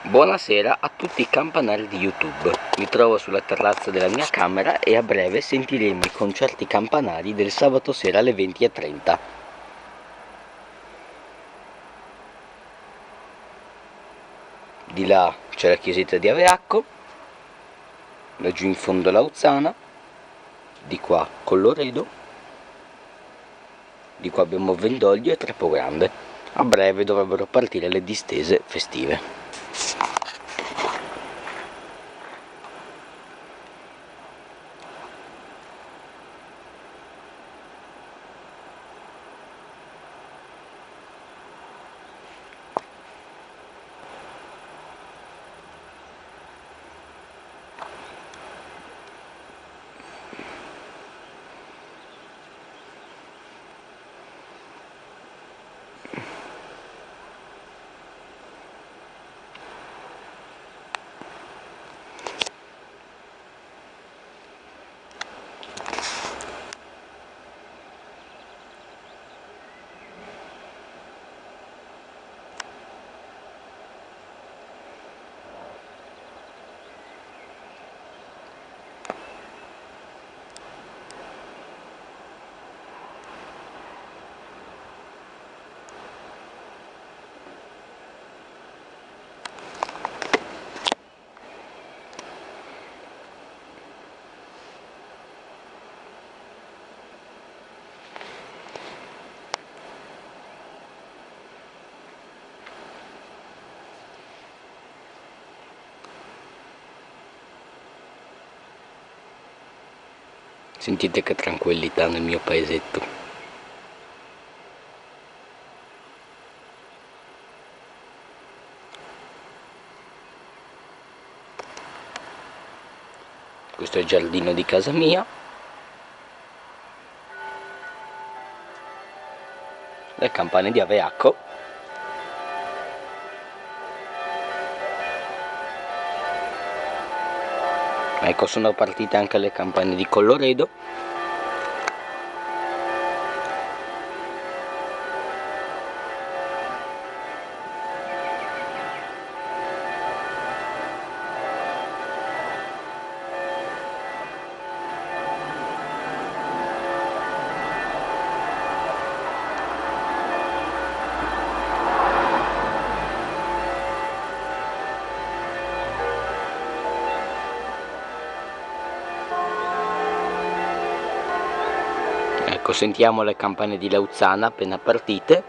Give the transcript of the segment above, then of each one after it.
Buonasera a tutti i campanari di YouTube. Mi trovo sulla terrazza della mia camera e a breve sentiremo i concerti campanari del sabato sera alle 20:30. Di là c'è la chiesetta di Aveacco, laggiù in fondo Lauzzana, di qua Colloredo, di qua abbiamo Vendoglio e Trapogrande. A breve dovrebbero partire le distese festive. Sentite che tranquillità nel mio paesetto. Questo è il giardino di casa mia. Le campane di Aveacco. Ecco, sono partite anche le campane di Colloredo. Ecco, sentiamo le campane di Lauzzana appena partite.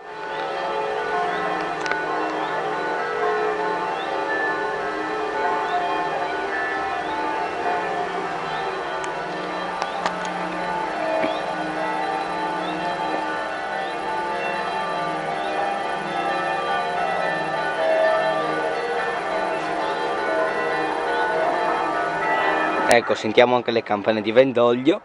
Ecco, sentiamo anche le campane di Vendoglio.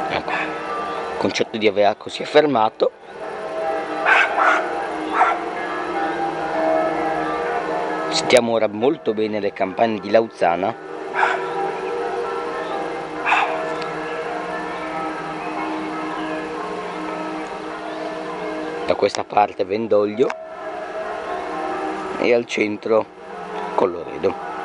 Ecco, il concerto di Aveacco si è fermato. Sentiamo ora molto bene le campane di Lauzzana. Da questa parte Vendoglio e al centro Colloredo.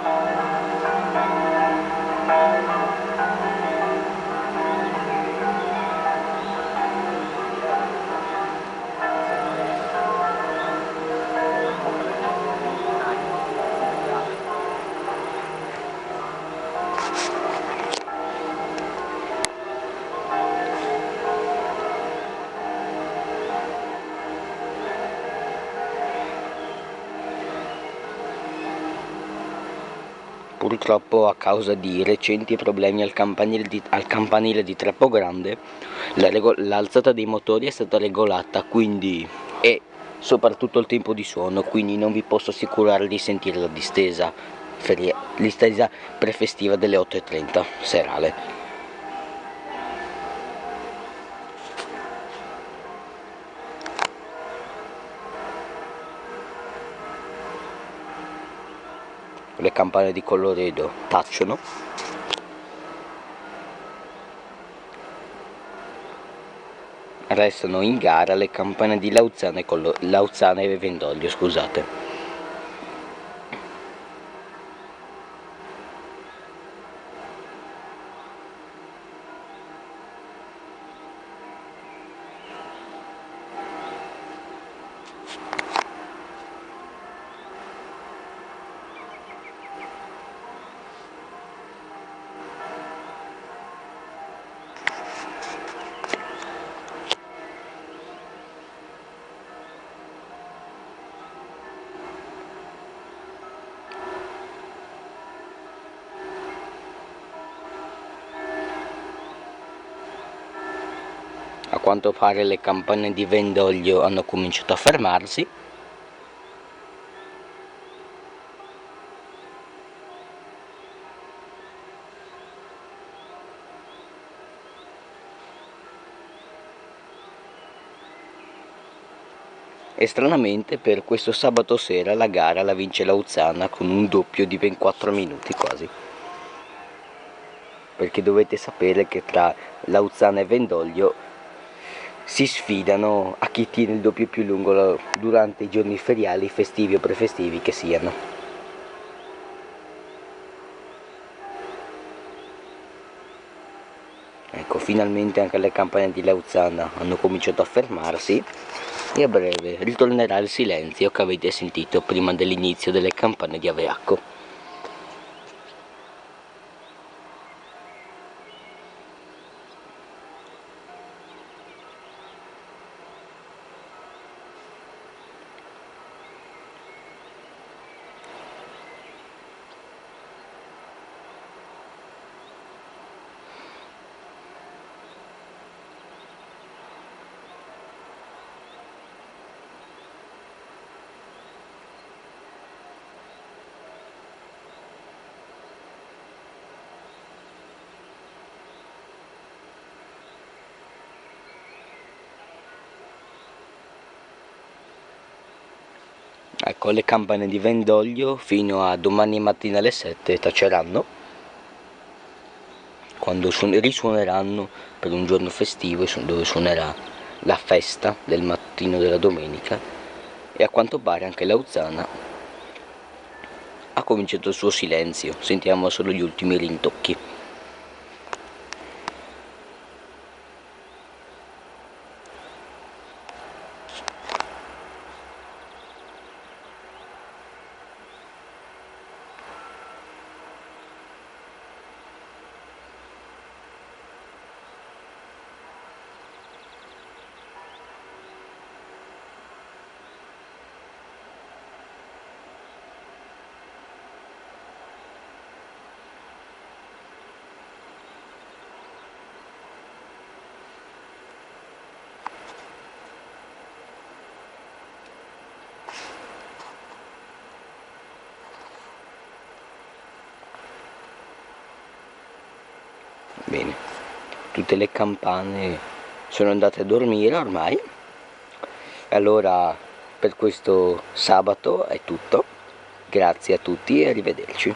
Purtroppo, a causa di recenti problemi al campanile di Trapogrande, l'alzata dei motori è stata regolata, quindi, e soprattutto il tempo di suono, quindi non vi posso assicurare di sentire la distesa prefestiva delle 8:30 serale. le campane di Colloredo tacciono. Restano in gara le campane di Lauzzana e Vendoglio, scusate. A quanto pare le campane di Vendoglio hanno cominciato a fermarsi. E stranamente per questo sabato sera la gara la vince Lauzzana con un doppio di ben 4 minuti quasi. Perché dovete sapere che tra Lauzzana e Vendoglio si sfidano a chi tiene il doppio più lungo durante i giorni feriali, festivi o prefestivi che siano. Ecco, finalmente anche le campane di Lauzzana hanno cominciato a fermarsi e a breve ritornerà il silenzio che avete sentito prima dell'inizio delle campane di Aveacco. Ecco, le campane di Vendoglio fino a domani mattina alle 7 taceranno, quando risuoneranno per un giorno festivo dove suonerà la festa del mattino della domenica, e a quanto pare anche Lauzzana ha cominciato il suo silenzio, sentiamo solo gli ultimi rintocchi. Bene, tutte le campane sono andate a dormire ormai. Allora per questo sabato è tutto, grazie a tutti e arrivederci.